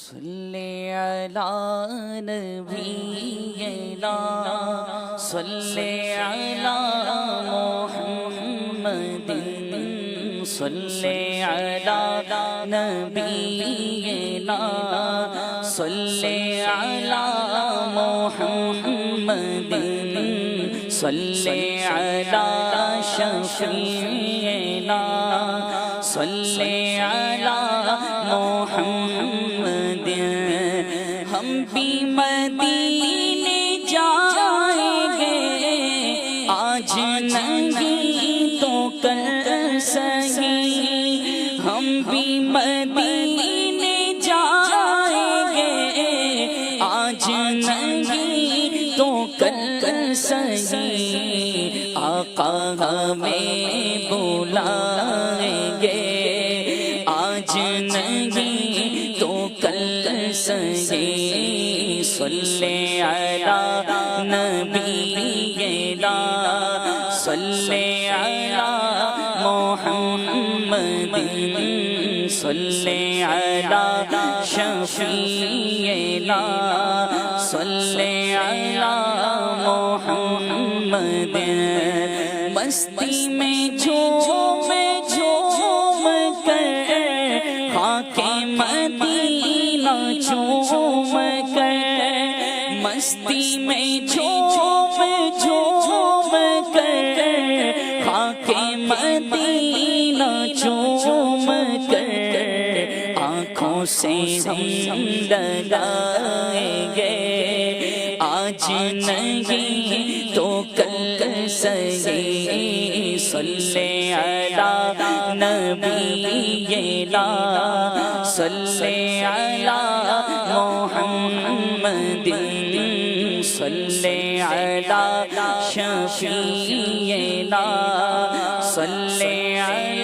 صلی علی نبینا صلی علی محمد صلی علی نبینا صلی علی محمد صلی علی شفیعنا صلی علی محمد ہم بھی مدینے جائیں گے آج نہیں تو کل سہی ہم بھی مدینے جائیں گے آج نہیں تو کل سہی آقا ہمیں بلائیں گے آج نہیں تو کل سہی صلی علی نبینا صلی علی محمد صلی علی شفیعنا صلی علی محمد مستی میں جھوم کر خاک مدینہ چوم کر مستی میں جھوم کر خاک مدینہ چوم کر آنکھوں سے ہم لگائیں گے آج نہیں تو کل سہی صلی علی نبینا صلی علی محمد صلی علی شفیعنا صلی علی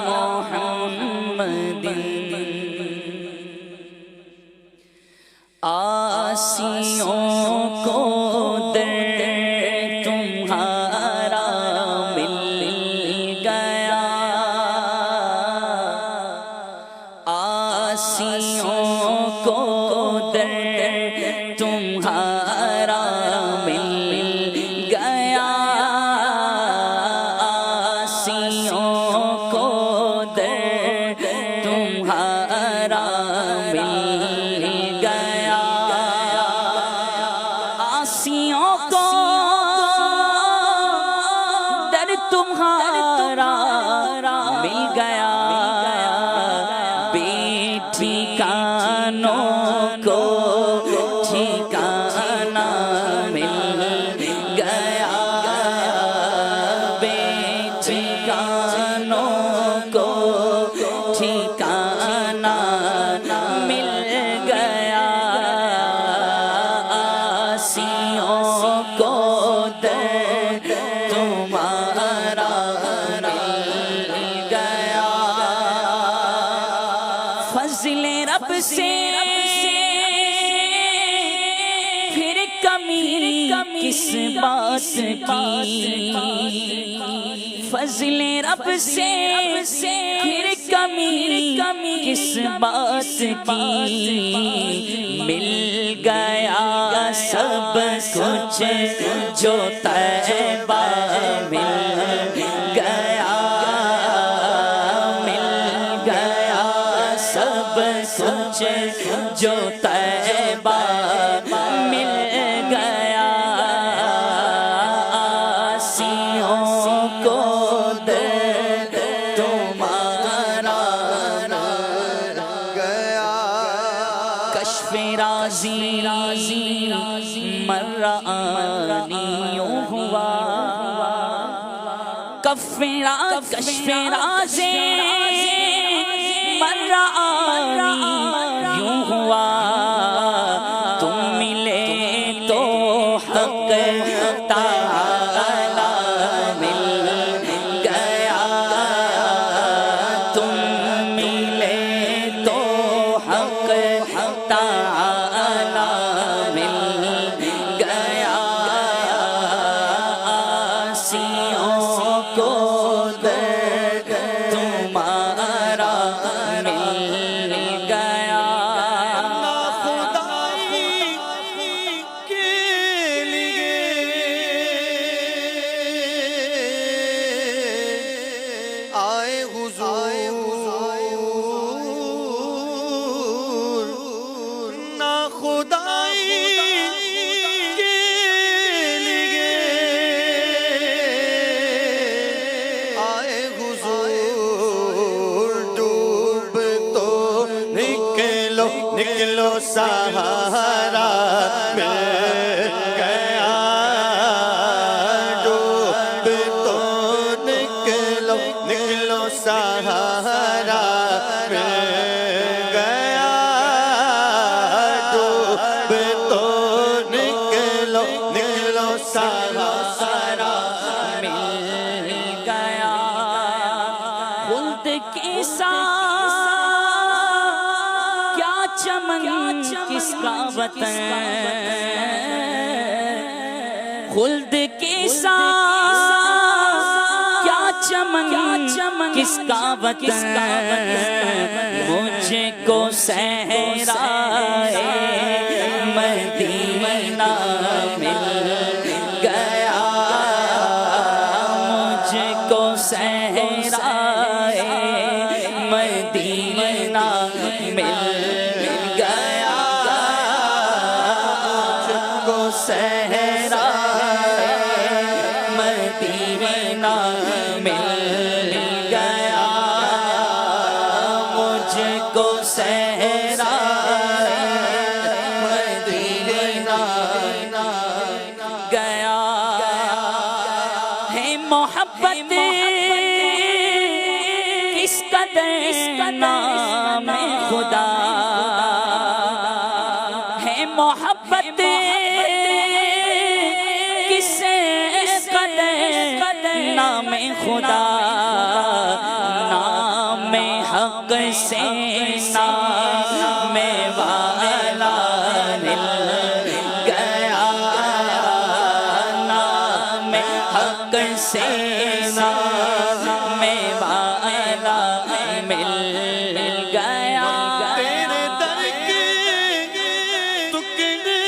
محمد آسیوں کو در تمہارا مل گیا آسیوں کو در تمہارا مل گیا آسیوں کو در تمہارا مل گیا آسیوں کو در تمہارا مل گیا بے ٹھکانوں کو ٹھکانہ مل گیا بے ٹھکانوں کو ٹھکانہ مل گیا آسیوں کو در تمہارا مل گیا فضل رب سے پھر کمی کس بات کی فضل رب سے پھر کمی کس بات کی مل گیا سب کچھ جو طیبہ مل گیا سب کچھ جو طیبہ مل گیا آسیوں کو در تمہارا گیا کشف رازی مرانی یوں ہوا کشف رازی مرانی یوں ہوا تم ملے تو حق تعالی مل گیا تم ملے تو حق تعالی مل گیا آسیوں کو در تمہارا مل گیا نکلو نکلو سہارا مل گیا ڈوب تو نکلو نکلو سہارا مل گیا ڈوب تو نکلو نکلو سہارا مل گیا خلد کے ساتھ کیا چمن کس کا وطن خلد کے ساتھ کیا چمن کس کا وطن مجھ کو صحرائے مدینہ مل گیا مجھ کو صحرائے مدینہ مل گیا مجھ کو صحرائے مدینہ مل گیا مجھ کو صحرائے مدینہ گیا ہے محبت اس قدر نام خدا ہے محبت کس قدر نام خدا نام حق سے نام والا مل گیا نام حق سے نام والا مل گیا تیرے در کے ٹکڑے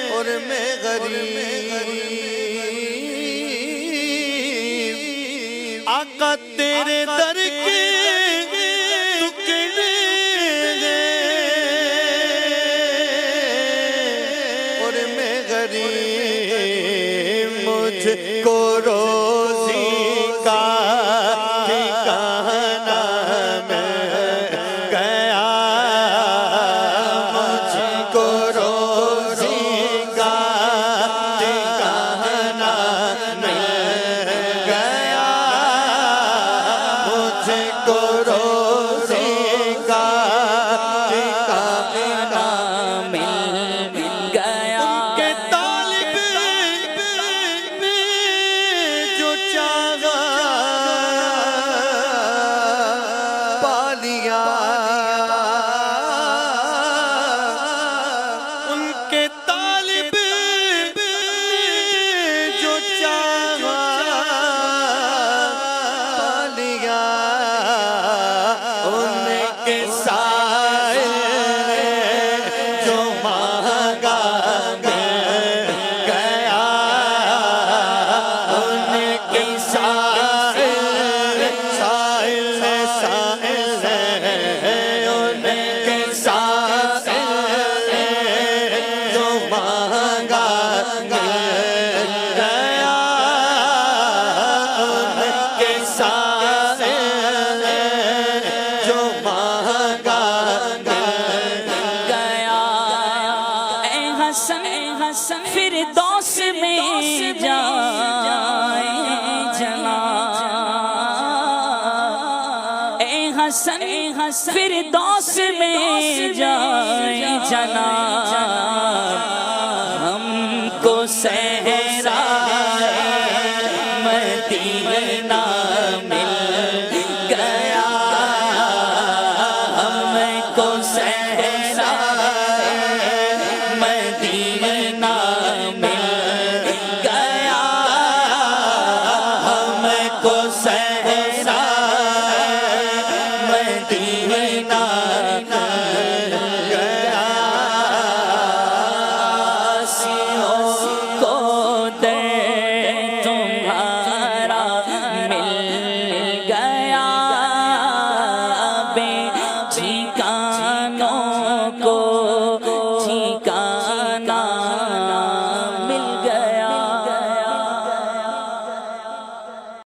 اور میں غریب آقا تیرے در کے ٹکڑے اور میں غریب مجھ کو روزی کا ٹھکانہ مل گیا مجھ کو روزی کا ٹھکانہ مل گیا مجھ کو روزی کا ٹھکانہ مل گیا کہ طالب میں جو چاہا پا لیا ان کے طالب میں جو چاہا پا لیا ان کے سائے جو مانگا مل گیا ان کے سائے سائل سائل ان کے سائے جو مانگا مل گیا ان کے سائے جو مانگا مل گیا اے حسن فردوس میں جائے جنا اے حسن فردوس میں جائے جنا